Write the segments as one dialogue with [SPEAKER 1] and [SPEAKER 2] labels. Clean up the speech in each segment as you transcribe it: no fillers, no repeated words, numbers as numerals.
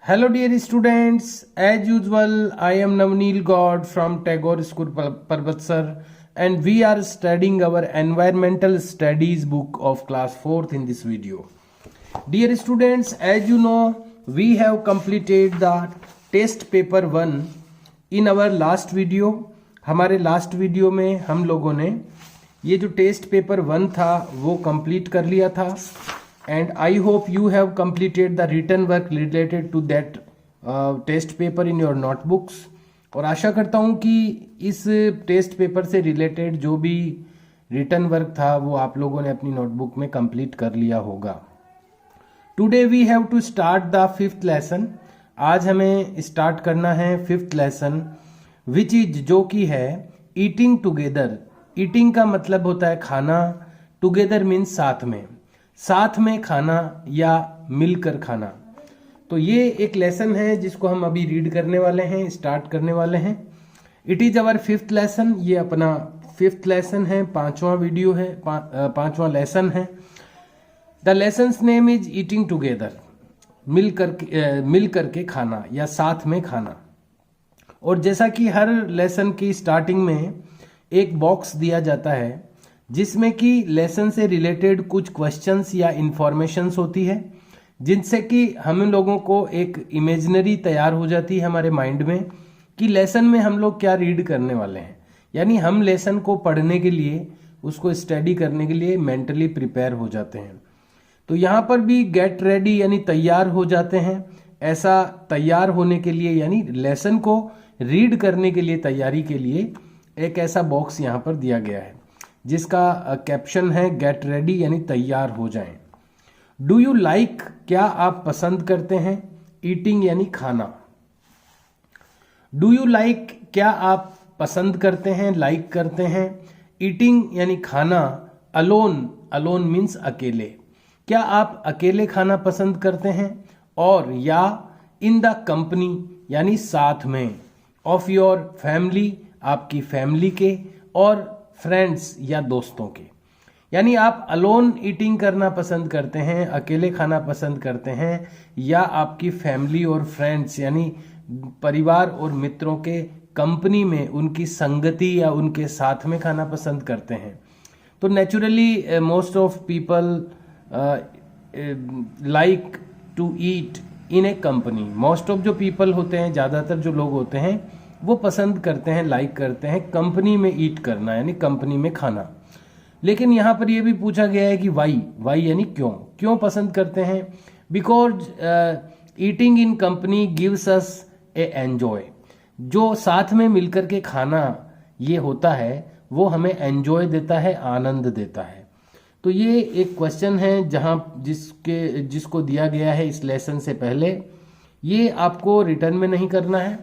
[SPEAKER 1] Hello dear students, as usual I am Navneel God from Tagore School Parbatsar and we are studying our environmental studies book of class 4th in this video. Dear students, as you know we have completed the test paper 1 in our last video. हमारे last video में हम लोगों ने ये जो test paper 1 था वो complete कर लिया था and I hope you have completed the written work related to that test paper in your notebooks. और आशा करता हूँ कि इस टेस्ट पेपर से रिलेटेड जो भी रिटर्न वर्क था वो आप लोगों ने अपनी नोटबुक में कंप्लीट कर लिया होगा. Today we have to start the 5th lesson. आज हमें स्टार्ट करना है 5th लेसन विच इज जो कि है ईटिंग टुगेदर. ईटिंग का मतलब होता है खाना, टुगेदर मीन्स साथ में खाना या मिलकर खाना. तो ये एक लेसन है जिसको हम अभी रीड करने वाले हैं, स्टार्ट करने वाले हैं. It is our 5th lesson. ये अपना 5th लेसन है, 5वां वीडियो है, 5वां लेसन है. The lesson's name is eating together. मिल करके खाना या साथ में खाना. और जैसा कि हर लेसन की स्टार्टिंग में एक बॉक्स दिया जाता है जिसमें कि लेसन से रिलेटेड कुछ क्वेश्चंस या इंफॉर्मेशंस होती है जिनसे कि हम लोगों को एक इमेजिनरी तैयार हो जाती है हमारे माइंड में कि लेसन में हम लोग क्या रीड करने वाले हैं. यानी हम लेसन को पढ़ने के लिए, उसको स्टडी करने के लिए मेंटली प्रिपेयर हो जाते हैं. तो यहाँ पर भी गेट रेडी यानी तैयार हो जाते हैं. ऐसा तैयार होने के लिए यानी लेसन को रीड करने के लिए, तैयारी के लिए एक ऐसा बॉक्स यहाँ पर दिया गया है जिसका कैप्शन है गेट रेडी यानी तैयार हो जाएं. डू यू लाइक, क्या आप पसंद करते हैं. ईटिंग यानी खाना. डू यू लाइक, क्या आप पसंद करते हैं, लाइक करते हैं. ईटिंग यानी खाना. अलोन मीन्स अकेले. क्या आप अकेले खाना पसंद करते हैं. और या इन द कंपनी यानी साथ में. ऑफ योर फैमिली, आपकी फैमिली के. और फ्रेंड्स या दोस्तों के. यानी आप अलोन ईटिंग करना पसंद करते हैं, अकेले खाना पसंद करते हैं, या आपकी फैमिली और फ्रेंड्स यानी परिवार और मित्रों के कंपनी में, उनकी संगति या उनके साथ में खाना पसंद करते हैं. तो naturally most of people like to eat in a company. Most of जो पीपल होते हैं, ज़्यादातर जो लोग होते हैं वो पसंद करते हैं, लाइक करते हैं कंपनी में ईट करना यानी कंपनी में खाना. लेकिन यहाँ पर यह भी पूछा गया है कि वाई यानी क्यों पसंद करते हैं. Because eating in company gives us A enjoy. जो साथ में मिलकर के खाना ये होता है वो हमें एंजॉय देता है, आनंद देता है. तो ये एक क्वेश्चन है जहाँ जिसको दिया गया है इस लेसन से पहले. ये आपको रिटर्न में नहीं करना है,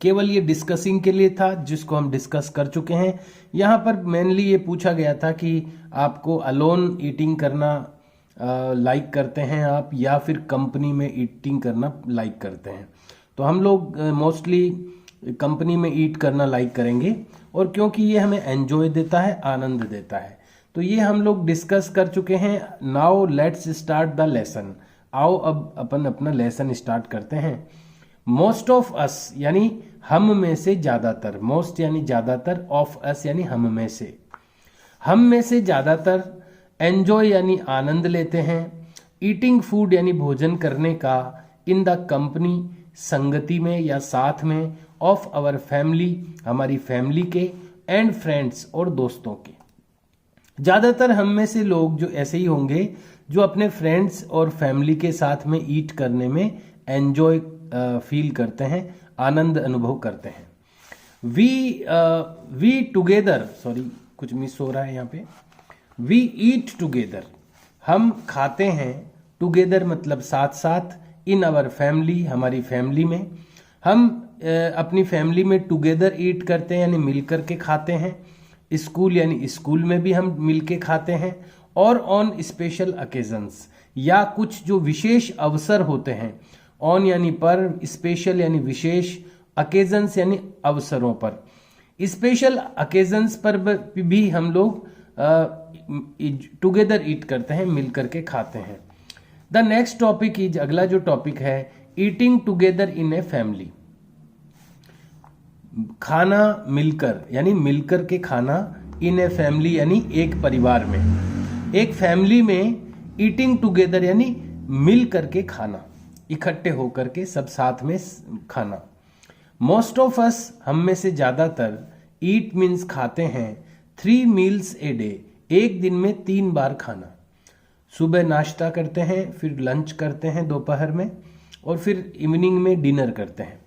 [SPEAKER 1] केवल ये डिस्कसिंग के लिए था जिसको हम डिस्कस कर चुके हैं. यहाँ पर मेनली ये पूछा गया था कि आपको अलोन ईटिंग करना लाइक करते हैं आप, या फिर कंपनी में ईटिंग करना लाइक करते हैं. तो हम लोग मोस्टली कंपनी में ईट करना लाइक करेंगे, और क्योंकि ये हमें एंजॉय देता है, आनंद देता है. तो ये हम लोग डिस्कस कर चुके हैं. Now let's start the lesson. आओ अब अपन अपना लेसन स्टार्ट करते हैं. मोस्ट ऑफ अस यानी हम में से ज्यादातर. मोस्ट यानी ज्यादातर, ऑफ अस यानी हम में से. हम में से ज्यादातर एंजॉय यानी आनंद लेते हैं. ईटिंग फूड यानी भोजन करने का. इन द कंपनी संगति में या साथ में. ऑफ आवर फैमिली हमारी फैमिली के. एंड फ्रेंड्स और दोस्तों के. ज्यादातर हम में से लोग जो ऐसे ही होंगे जो अपने फ्रेंड्स और फैमिली के साथ में ईट करने में एंजॉय फील करते हैं, आनंद अनुभव करते हैं. वी टुगेदर, सॉरी कुछ मिस हो रहा है यहाँ पे. वी ईट टुगेदर, हम खाते हैं. टुगेदर मतलब साथ साथ. इन आवर फैमिली हमारी फैमिली में. हम अपनी फैमिली में टुगेदर ईट करते हैं यानी मिलकर के खाते हैं. स्कूल यानी स्कूल में भी हम मिल के खाते हैं. और ऑन स्पेशल ओकेजन्स, या कुछ जो विशेष अवसर होते हैं. ऑन यानी पर, स्पेशल यानी विशेष, ओकेजन्स यानी अवसरों पर. स्पेशल ओकेजन्स पर भी हम लोग टुगेदर ईट करते हैं, मिलकर के खाते हैं. द नेक्स्ट टॉपिक इज, अगला जो टॉपिक है, eating together in a family, खाना मिलकर यानी मिलकर के खाना, इन ए फैमिली यानी एक परिवार में, एक फैमिली में ईटिंग टुगेदर यानी मिल करके खाना, इकट्ठे होकर के सब साथ में खाना। मोस्ट ऑफ अस, हम में से ज्यादातर, ईट मीन्स खाते हैं 3 मील्स ए डे, एक दिन में 3 बार खाना। सुबह नाश्ता करते हैं, फिर लंच करते हैं दोपहर में, और फिर इवनिंग में डिनर करते हैं।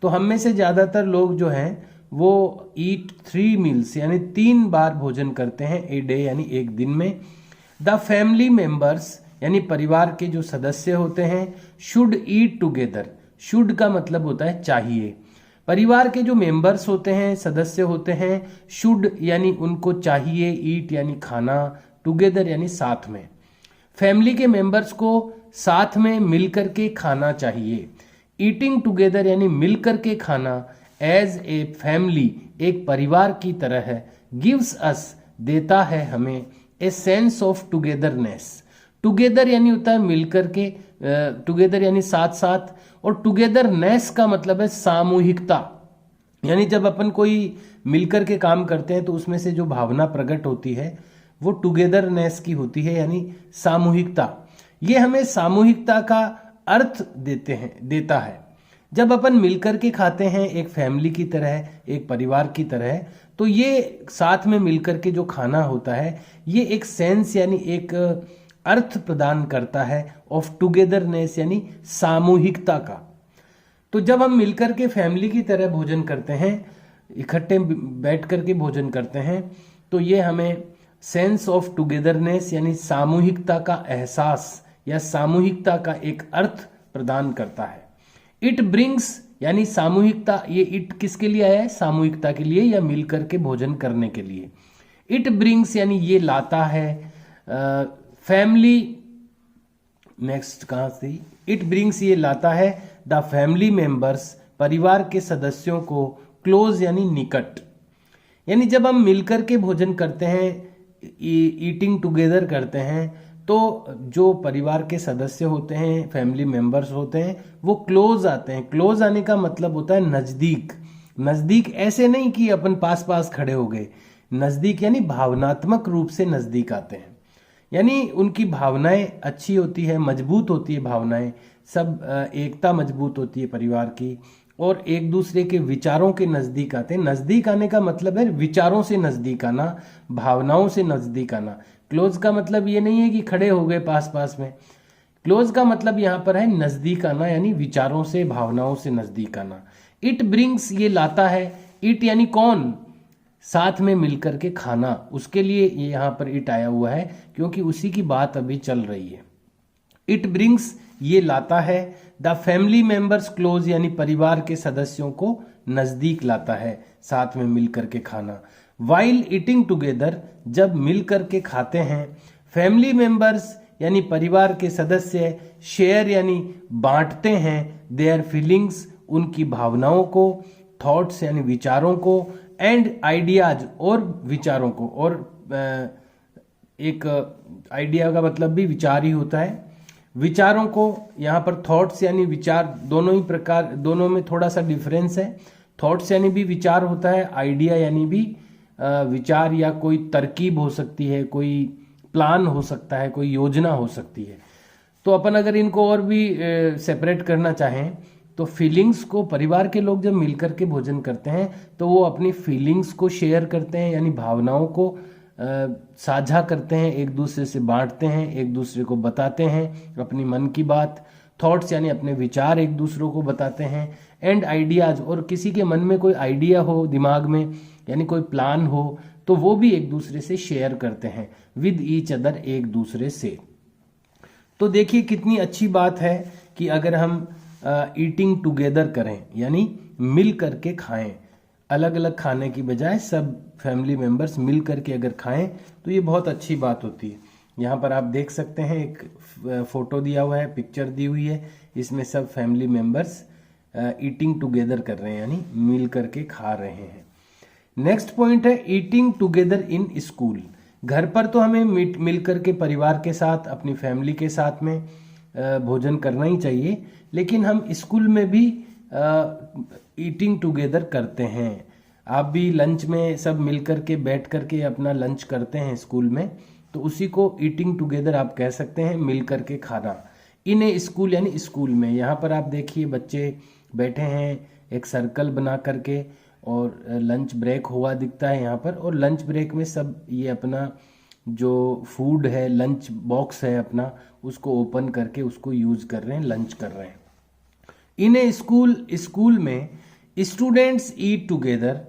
[SPEAKER 1] तो हम में से ज्यादातर लोग जो हैं वो ईट 3 मील्स यानी 3 बार भोजन करते हैं ए डे यानी एक दिन में। द फैमिली मेंबर्स यानी परिवार के जो सदस्य होते हैं, शुड ईट टुगेदर, शुड का मतलब होता है चाहिए। परिवार के जो मेंबर्स होते हैं, सदस्य होते हैं, शुड यानी उनको चाहिए, ईट यानी खाना, टुगेदर यानी साथ में। फैमिली के मेंबर्स को साथ में मिलकर के खाना चाहिए। ईटिंग टुगेदर यानी मिलकर के खाना, एज ए फैमिली एक परिवार की तरह है, गिव्स अस देता है हमें, a sense of togetherness. Together यानी होता है मिलकर के, टुगेदर यानी साथ साथ, और टुगेदरनेस का मतलब है सामूहिकता। यानी जब अपन कोई मिलकर के काम करते हैं तो उसमें से जो भावना प्रकट होती है वो टुगेदरनेस की होती है, यानी सामूहिकता। ये हमें सामूहिकता का अर्थ देता है। जब अपन मिलकर के खाते हैं एक फैमिली की तरह, एक परिवार की तरह, तो ये साथ में मिलकर के जो खाना होता है ये एक सेंस यानी एक अर्थ प्रदान करता है ऑफ टुगेदरनेस यानी सामूहिकता का। तो जब हम मिलकर के फैमिली की तरह भोजन करते हैं, इकट्ठे बैठ करके भोजन करते हैं, तो ये हमें सेंस ऑफ टुगेदरनेस यानी सामूहिकता का एहसास या सामूहिकता का एक अर्थ प्रदान करता है। इट ब्रिंग्स यानी सामूहिकता, ये इट किसके लिए आया है? सामूहिकता के लिए या मिलकर के भोजन करने के लिए। इट ब्रिंग्स यानी ये लाता है, फैमिली, नेक्स्ट कहां से, इट ब्रिंग्स ये लाता है द फैमिली मेंबर्स परिवार के सदस्यों को, क्लोज यानी निकट। यानी जब हम मिलकर के भोजन करते हैं, ईटिंग टुगेदर करते हैं, तो जो परिवार के सदस्य होते हैं, फैमिली मेंबर्स होते हैं, वो क्लोज आते हैं। क्लोज आने का मतलब होता है नजदीक। नजदीक ऐसे नहीं कि अपन पास पास खड़े हो गए, नजदीक यानी भावनात्मक रूप से नजदीक आते हैं, यानी उनकी भावनाएं अच्छी होती है, मजबूत होती है भावनाएं, सब एकता मजबूत होती है परिवार की, और एक दूसरे के विचारों के नजदीक आते हैं। नजदीक आने का मतलब है विचारों से नजदीक आना, भावनाओं से नजदीक आना। क्लोज का मतलब ये नहीं है कि खड़े हो गए पास पास में, क्लोज का मतलब यहाँ पर है नजदीक आना, यानी विचारों से, भावनाओं से नजदीक आना। इट ब्रिंग्स ये लाता है, इट यानी कौन? साथ में मिलकर के खाना, उसके लिए ये यहाँ पर इट आया हुआ है क्योंकि उसी की बात अभी चल रही है। इट ब्रिंग्स ये लाता है द फैमिली मेंबर्स क्लोज यानी परिवार के सदस्यों को नजदीक लाता है, साथ में मिलकर के खाना। वाइल ईटिंग टुगेदर जब मिलकर के खाते हैं, फैमिली मेंबर्स यानी परिवार के सदस्य, शेयर यानी बांटते हैं, देयर फीलिंग्स उनकी भावनाओं को, थॉट्स यानी विचारों को, एंड आइडियाज और विचारों को। और एक आइडिया का मतलब भी विचार ही होता है। विचारों को यहाँ पर थॉट्स यानी विचार, दोनों ही प्रकार, दोनों में थोड़ा सा डिफरेंस है। थॉट्स यानी भी विचार होता है, आइडिया यानी भी विचार या कोई तरकीब हो सकती है, कोई प्लान हो सकता है, कोई योजना हो सकती है। तो अपन अगर इनको और भी सेपरेट करना चाहें तो फीलिंग्स को, परिवार के लोग जब मिलकर के भोजन करते हैं तो वो अपनी फीलिंग्स को शेयर करते हैं, यानी भावनाओं को साझा करते हैं, एक दूसरे से बांटते हैं, एक दूसरे को बताते हैं अपनी मन की बात। थॉट्स यानी अपने विचार एक दूसरों को बताते हैं। एंड आइडियाज, और किसी के मन में कोई आइडिया हो दिमाग में, यानी कोई प्लान हो, तो वो भी एक दूसरे से शेयर करते हैं विद ईच अदर, एक दूसरे से। तो देखिए कितनी अच्छी बात है कि अगर हम ईटिंग टुगेदर करें यानी मिल करके खाएं, अलग अलग खाने की बजाय सब फैमिली मेंबर्स मिल करके अगर खाएं तो ये बहुत अच्छी बात होती है। यहाँ पर आप देख सकते हैं एक फोटो दिया हुआ है, पिक्चर दी हुई है, इसमें सब फैमिली मेंबर्स ईटिंग टुगेदर कर रहे हैं यानी मिल करके खा रहे हैं। नेक्स्ट पॉइंट है ईटिंग टुगेदर इन स्कूल। घर पर तो हमें मिल करके परिवार के साथ, अपनी फैमिली के साथ में भोजन करना ही चाहिए, लेकिन हम स्कूल में भी ईटिंग टुगेदर करते हैं। आप भी लंच में सब मिल कर के बैठ कर के अपना लंच करते हैं स्कूल में, तो उसी को ईटिंग टुगेदर आप कह सकते हैं, मिल कर के खाना। इन ए स्कूल यानी स्कूल में। यहाँ पर आप देखिए बच्चे बैठे हैं एक सर्कल बना करके, और लंच ब्रेक हुआ दिखता है यहाँ पर। और लंच ब्रेक में सब ये अपना जो फूड है, लंच बॉक्स है अपना, उसको ओपन करके उसको यूज कर रहे हैं, लंच कर रहे हैं। इन ए स्कूल में स्टूडेंट्स ईट टुगेदर,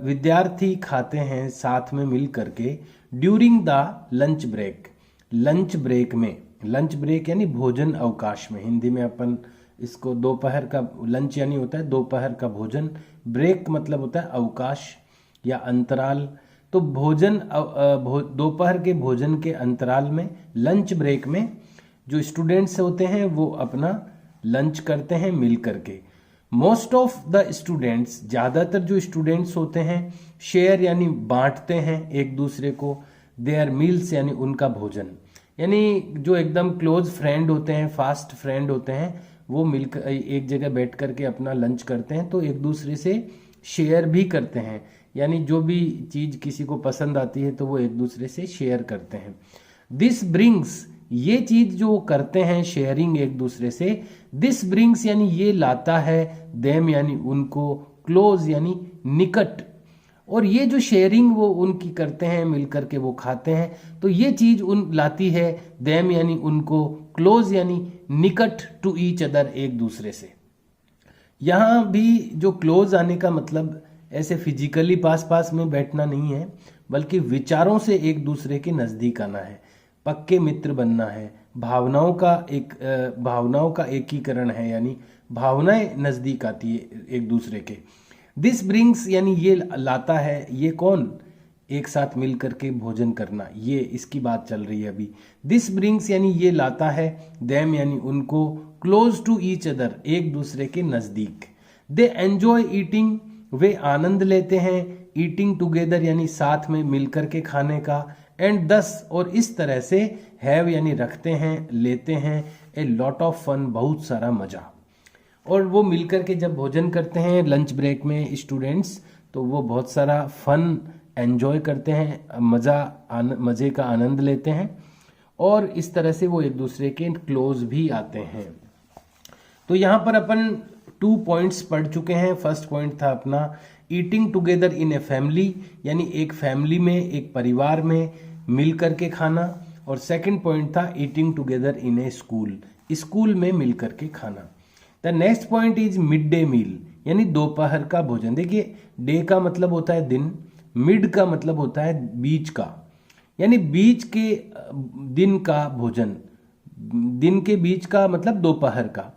[SPEAKER 1] विद्यार्थी खाते हैं साथ में मिल करके, during the lunch break, lunch break में। लंच ब्रेक यानी भोजन अवकाश में, हिंदी में अपन इसको दोपहर का लंच यानी होता है दोपहर का भोजन, ब्रेक मतलब होता है अवकाश या अंतराल। तो भोजन दोपहर के भोजन के अंतराल में, लंच ब्रेक में जो स्टूडेंट्स होते हैं वो अपना लंच करते हैं मिल करके। मोस्ट ऑफ द स्टूडेंट्स, ज़्यादातर जो स्टूडेंट्स होते हैं, शेयर यानी बांटते हैं एक दूसरे को, देयर मील्स यानी उनका भोजन। यानी जो एकदम क्लोज फ्रेंड होते हैं, फास्ट फ्रेंड होते हैं, वो मिलकर एक जगह बैठ करके अपना लंच करते हैं, तो एक दूसरे से शेयर भी करते हैं। यानी जो भी चीज़ किसी को पसंद आती है तो वो एक दूसरे से शेयर करते हैं। दिस ब्रिंग्स, ये चीज जो करते हैं शेयरिंग एक दूसरे से, दिस ब्रिंग्स यानी ये लाता है, देम यानी उनको, क्लोज यानी निकट। और ये जो शेयरिंग वो उनकी करते हैं, मिलकर के वो खाते हैं, तो ये चीज उन लाती है, देम यानी उनको, क्लोज यानी निकट, टू ईच अदर एक दूसरे से। यहाँ भी जो क्लोज आने का मतलब ऐसे फिजिकली पास पास में बैठना नहीं है, बल्कि विचारों से एक दूसरे के नजदीक आना है, पक्के मित्र बनना है, भावनाओं का एकीकरण है, यानी भावनाएं नजदीक आती है एक दूसरे के। दिस ब्रिंग्स यानी ये लाता है, ये कौन, एक साथ मिल करके भोजन करना, ये इसकी बात चल रही है अभी। दिस ब्रिंग्स यानी ये लाता है, देम यानी उनको, क्लोज टू ईच अदर एक दूसरे के नजदीक। दे एंजॉय ईटिंग, वे आनंद लेते हैं, ईटिंग टुगेदर यानी साथ में मिलकर के खाने का, एंड दस और इस तरह से, हैव यानी रखते हैं, लेते हैं, ए लॉट ऑफ फन बहुत सारा मजा। और वो मिलकर के जब भोजन करते हैं लंच ब्रेक में स्टूडेंट्स, तो वो बहुत सारा फन एंजॉय करते हैं, मजे का आनंद लेते हैं, और इस तरह से वो एक दूसरे के क्लोज भी आते हैं। तो यहाँ पर अपन 2 पॉइंट्स पढ़ चुके हैं। फर्स्ट पॉइंट था अपना eating together in a family, यानी एक फैमिली में, एक परिवार में मिल करके खाना। और सेकंड पॉइंट था eating together in a school, school में मिल करके खाना। The next point is mid day meal, यानी दोपहर का भोजन। देखिए डे का मतलब होता है दिन, मिड का मतलब होता है बीच का, यानी बीच के दिन का भोजन। दिन के बीच का मतलब दोपहर का,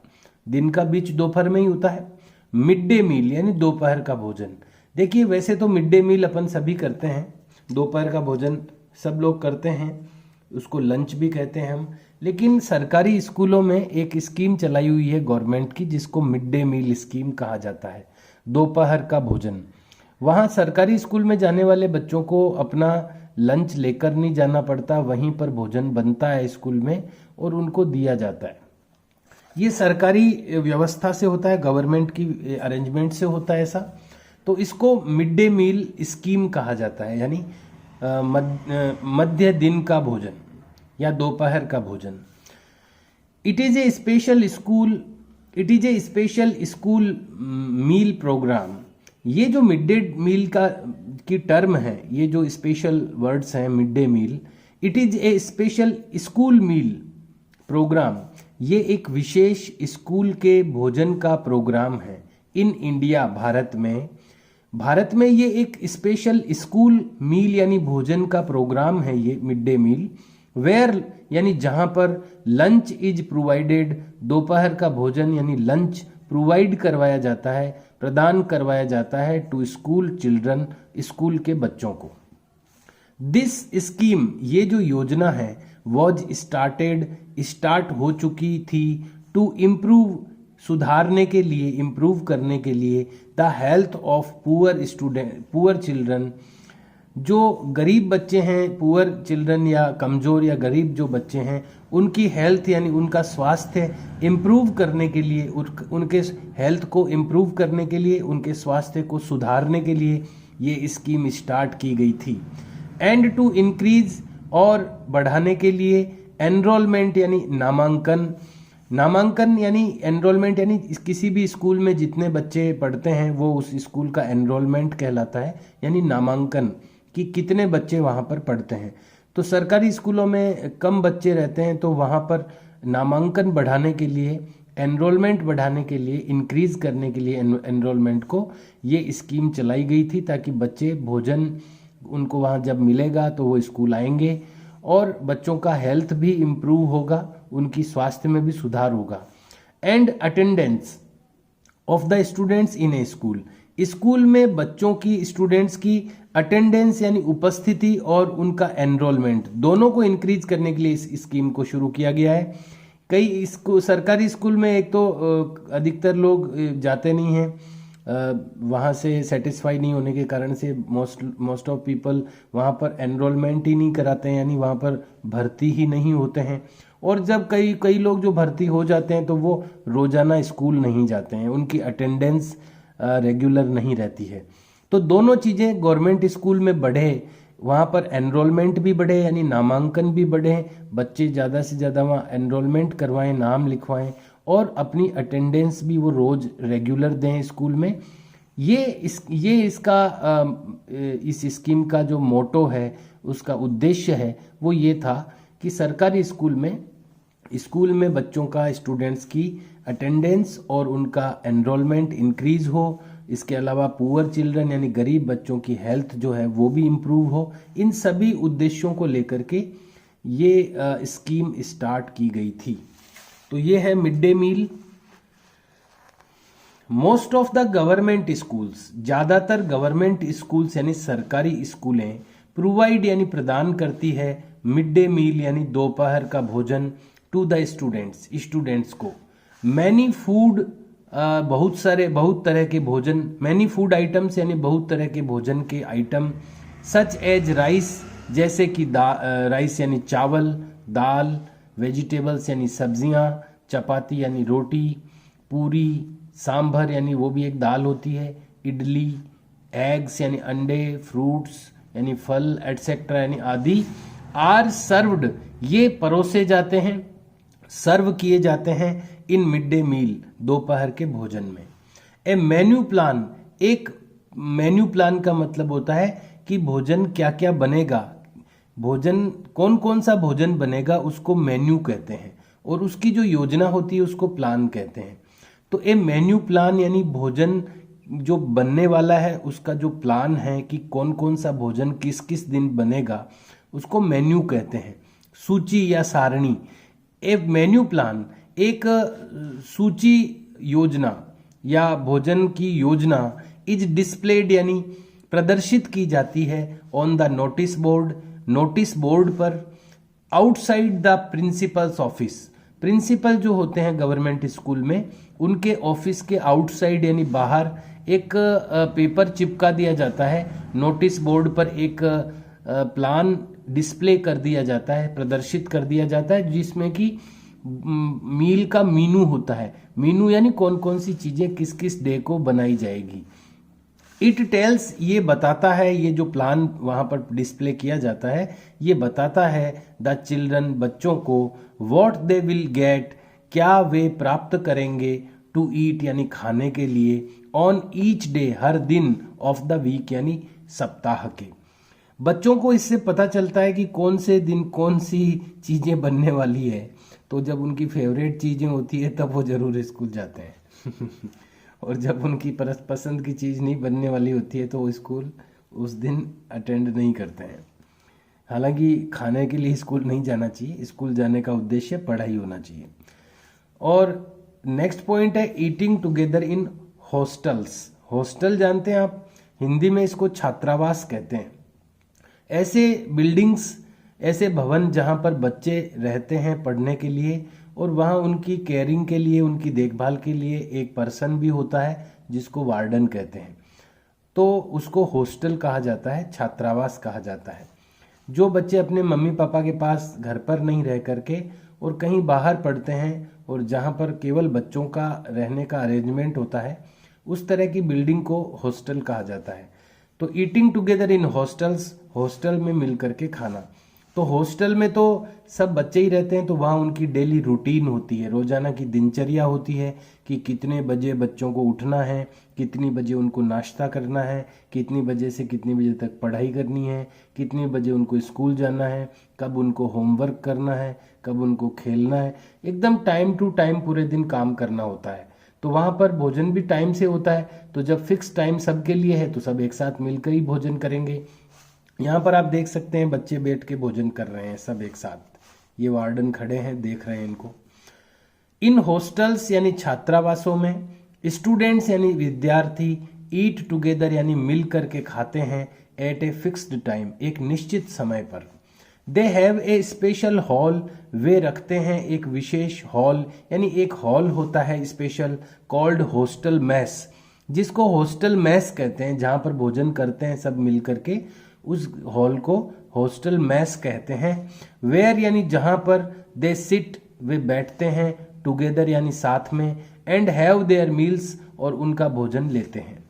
[SPEAKER 1] दिन का बीच दोपहर में ही होता है। मिड डे मील यानी दोपहर का भोजन। देखिए वैसे तो मिड डे मील अपन सभी करते हैं, दोपहर का भोजन सब लोग करते हैं, उसको लंच भी कहते हैं हम। लेकिन सरकारी स्कूलों में एक स्कीम चलाई हुई है गवर्नमेंट की, जिसको मिड डे मील स्कीम कहा जाता है, दोपहर का भोजन। वहाँ सरकारी स्कूल में जाने वाले बच्चों को अपना लंच लेकर नहीं जाना पड़ता, वहीं पर भोजन बनता है स्कूल में और उनको दिया जाता है। ये सरकारी व्यवस्था से होता है, गवर्नमेंट की अरेंजमेंट से होता है ऐसा। तो इसको मिड डे मील स्कीम कहा जाता है, यानी मध्य दिन का भोजन या दोपहर का भोजन। It is a special school meal programme. ये जो मिड डे मील की टर्म है, ये जो स्पेशल वर्ड्स हैं mid day meal, it is a special school meal programme, ये एक विशेष स्कूल के भोजन का प्रोग्राम है। इन इंडिया, भारत में ये एक स्पेशल स्कूल मील यानी भोजन का प्रोग्राम है, ये मिड डे मील। वेयर यानी जहां पर लंच इज प्रोवाइडेड, दोपहर का भोजन यानी लंच प्रोवाइड करवाया जाता है, प्रदान करवाया जाता है, टू स्कूल चिल्ड्रन, स्कूल के बच्चों को। दिस स्कीम, ये जो योजना है, वॉज स्टार्ट हो चुकी थी, टू इम्प्रूव, सुधारने के लिए, इम्प्रूव करने के लिए, the health of poor children, जो गरीब बच्चे हैं, पुअर चिल्ड्रन या कमज़ोर या गरीब जो बच्चे हैं, उनकी हेल्थ यानी उनका स्वास्थ्य इम्प्रूव करने के लिए, उनके हेल्थ को इम्प्रूव करने के लिए, उनके स्वास्थ्य को सुधारने के लिए ये स्कीम स्टार्ट की गई थी। एंड टू इंक्रीज, और बढ़ाने के लिए एनरोलमेंट यानी नामांकन यानी एनरोलमेंट यानी किसी भी स्कूल में जितने बच्चे पढ़ते हैं वो उस स्कूल का एनरोलमेंट कहलाता है, यानी नामांकन कि कितने बच्चे वहाँ पर पढ़ते हैं। तो सरकारी स्कूलों में कम बच्चे रहते हैं, तो वहाँ पर नामांकन बढ़ाने के लिए, एनरोलमेंट बढ़ाने के लिए, इंक्रीज करने के लिए एनरोलमेंट को ये स्कीम चलाई गई थी, ताकि बच्चे भोजन उनको वहाँ जब मिलेगा तो वो स्कूल आएंगे और बच्चों का हेल्थ भी इम्प्रूव होगा, उनकी स्वास्थ्य में भी सुधार होगा। And attendance of the students in a school, school में बच्चों की, स्टूडेंट्स की अटेंडेंस यानी उपस्थिति और उनका एनरोलमेंट दोनों को इंक्रीज करने के लिए इस स्कीम को शुरू किया गया है। कई सरकारी स्कूल में एक तो अधिकतर लोग जाते नहीं हैं, वहाँ से सेटिस्फाई नहीं होने के कारण से मोस्ट ऑफ पीपल वहाँ पर एनरोलमेंट ही नहीं कराते हैं, यानी वहाँ पर भर्ती ही नहीं होते हैं। और जब कई लोग जो भर्ती हो जाते हैं तो वो रोजाना स्कूल नहीं जाते हैं, उनकी अटेंडेंस रेगुलर नहीं रहती है। तो दोनों चीज़ें गवर्नमेंट स्कूल में बढ़े, वहाँ पर एनरोलमेंट भी बढ़े यानी नामांकन भी बढ़े, बच्चे ज़्यादा से ज़्यादा वहाँ एनरोलमेंट करवाएं, नाम लिखवाएं और अपनी अटेंडेंस भी वो रोज़ रेगुलर दें स्कूल में। इस स्कीम का जो मोटो है, उसका उद्देश्य है, वो ये था कि सरकारी स्कूल में बच्चों का, स्टूडेंट्स की अटेंडेंस और उनका एनरोलमेंट इंक्रीज हो। इसके अलावा पुअर चिल्ड्रन यानी गरीब बच्चों की हेल्थ जो है वो भी इम्प्रूव हो। इन सभी उद्देश्यों को लेकर के ये स्कीम स्टार्ट की गई थी। तो ये है mid day meal. Most of the government schools, ज़्यादातर गवर्नमेंट स्कूल्स यानी सरकारी स्कूलें प्रोवाइड यानी प्रदान करती है मिड डे मील यानी दोपहर का भोजन टू द स्टूडेंट्स को। मैनी फूड, बहुत तरह के भोजन, मैनी फूड आइटम्स यानी बहुत तरह के भोजन के आइटम, सच एज राइस जैसे कि राइस यानी चावल, दाल, वेजिटेबल्स यानी सब्जियां, चपाती यानी रोटी, पूरी, सांभर यानी वो भी एक दाल होती है, इडली, एग्स यानी अंडे, फ्रूट्स यानी फल, एटसेट्रा यानी आदि, आर सर्व्ड ये परोसे जाते हैं, सर्व किए जाते हैं इन मिड डे मील दोपहर के भोजन में। ए मेन्यू प्लान, एक मेन्यू प्लान का मतलब होता है कि भोजन क्या क्या बनेगा, भोजन कौन कौन सा भोजन बनेगा उसको मेन्यू कहते हैं, और उसकी जो योजना होती है उसको प्लान कहते हैं। तो ए मेन्यू प्लान यानी भोजन जो बनने वाला है उसका जो प्लान है कि कौन कौन सा भोजन किस किस दिन बनेगा उसको मेन्यू कहते हैं। सूची या सारणी, ए मेन्यू प्लान एक सूची योजना या भोजन की योजना इज डिस्प्लेड यानी प्रदर्शित की जाती है ऑन द नोटिस बोर्ड पर, outside the principal's office, principal जो होते हैं गवर्नमेंट स्कूल में उनके ऑफिस के आउटसाइड यानी बाहर एक पेपर चिपका दिया जाता है, नोटिस बोर्ड पर एक प्लान डिस्प्ले कर दिया जाता है, प्रदर्शित कर दिया जाता है, जिसमें कि मील का मीनू होता है। मीनू यानी कौन कौन सी चीजें किस किस डे को बनाई जाएगी। इट टेल्स ये बताता है, ये जो प्लान वहां पर डिस्प्ले किया जाता है ये बताता है द चिल्ड्रन बच्चों को व्हाट दे विल गेट क्या वे प्राप्त करेंगे, टू ईट यानी खाने के लिए, ऑन ईच डे हर दिन, ऑफ द वीक यानी सप्ताह के। बच्चों को इससे पता चलता है कि कौन से दिन कौन सी चीजें बनने वाली है, तो जब उनकी फेवरेट चीजें होती है तब वो जरूर स्कूल जाते हैं और जब उनकी पसंद की चीज नहीं बनने वाली होती है तो वो स्कूल उस दिन अटेंड नहीं करते हैं। हालांकि खाने के लिए स्कूल नहीं जाना चाहिए, स्कूल जाने का उद्देश्य पढ़ाई होना चाहिए। और नेक्स्ट पॉइंट है ईटिंग टुगेदर इन हॉस्टल्स। हॉस्टल जानते हैं आप, हिंदी में इसको छात्रावास कहते हैं। ऐसे बिल्डिंग्स, ऐसे भवन जहाँ पर बच्चे रहते हैं पढ़ने के लिए और वहाँ उनकी केयरिंग के लिए, उनकी देखभाल के लिए एक पर्सन भी होता है जिसको वार्डन कहते हैं। तो उसको हॉस्टल कहा जाता है, छात्रावास कहा जाता है। जो बच्चे अपने मम्मी पापा के पास घर पर नहीं रह करके और कहीं बाहर पढ़ते हैं और जहाँ पर केवल बच्चों का रहने का अरेंजमेंट होता है, उस तरह की बिल्डिंग को हॉस्टल कहा जाता है। तो ईटिंग टुगेदर इन हॉस्टल्स, हॉस्टल में मिल करके खाना। तो हॉस्टल में तो सब बच्चे ही रहते हैं, तो वहाँ उनकी डेली रूटीन होती है, रोजाना की दिनचर्या होती है कि कितने बजे बच्चों को उठना है, कितनी बजे उनको नाश्ता करना है, कितनी बजे से कितनी बजे तक पढ़ाई करनी है, कितनी बजे उनको स्कूल जाना है, कब उनको होमवर्क करना है, कब उनको खेलना है। एकदम टाइम टू टाइम पूरे दिन काम करना होता है। तो वहाँ पर भोजन भी टाइम से होता है। तो जब फिक्स टाइम सबके लिए है तो सब एक साथ मिलकर ही भोजन करेंगे। यहाँ पर आप देख सकते हैं बच्चे बैठ के भोजन कर रहे हैं सब एक साथ। ये वार्डन खड़े हैं, देख रहे हैं इनको। इन हॉस्टल्स यानी छात्रावासों में स्टूडेंट्स यानी विद्यार्थी ईट टुगेदर यानी मिल करके खाते हैं एट ए फिक्स्ड टाइम, एक निश्चित समय पर। They have a special hall, वे रखते हैं एक विशेष हॉल, यानी एक हॉल होता है स्पेशल, कॉल्ड हॉस्टल मैस, जिसको हॉस्टल मैस कहते हैं, जहां पर भोजन करते हैं सब मिल करके, उस हॉल को हॉस्टल मैस कहते हैं। वेयर यानी जहां पर, दे सिट वे बैठते हैं, टुगेदर यानी साथ में, एंड हैव देयर मील्स और उनका भोजन लेते हैं।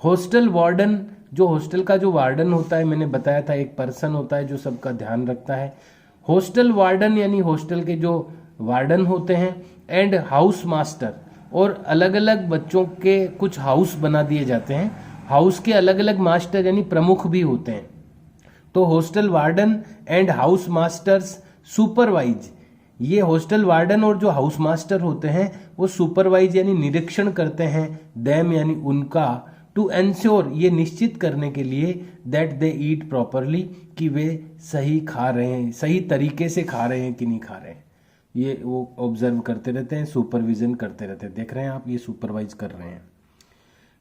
[SPEAKER 1] हॉस्टल वार्डन, जो हॉस्टल का जो वार्डन होता है, मैंने बताया था एक पर्सन होता है जो सबका ध्यान रखता है। हॉस्टल वार्डन यानी हॉस्टल के जो वार्डन होते हैं, एंड हाउस मास्टर, और अलग अलग बच्चों के कुछ हाउस बना दिए जाते हैं। हाउस के अलग अलग मास्टर यानी प्रमुख भी होते हैं। तो hostel warden and house masters supervise, ये हॉस्टल वार्डन और जो हाउस मास्टर होते हैं वो सुपरवाइज यानी निरीक्षण करते हैं, देम यानी उनका, टू एंश्योर ये निश्चित करने के लिए, दैट दे ईट प्रॉपरली कि वे सही खा रहे हैं, सही तरीके से खा रहे हैं कि नहीं खा रहे हैं। ये वो ऑब्जर्व करते रहते हैं, सुपरविजन करते रहते हैं। देख रहे हैं आप, ये सुपरवाइज कर रहे हैं।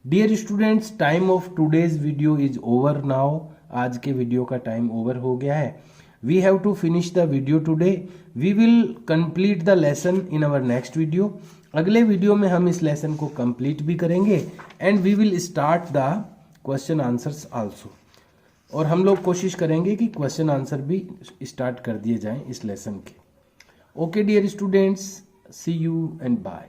[SPEAKER 1] Dear students, time of today's video is over now. आज के वीडियो का टाइम ओवर हो गया है। We have to finish the video today. We will complete the lesson in our next video. अगले वीडियो में हम इस लेसन को कंप्लीट भी करेंगे, and we will start the question answers also. और हम लोग कोशिश करेंगे कि क्वेश्चन आंसर भी स्टार्ट कर दिए जाएं इस लेसन के। Okay dear students, see you and bye.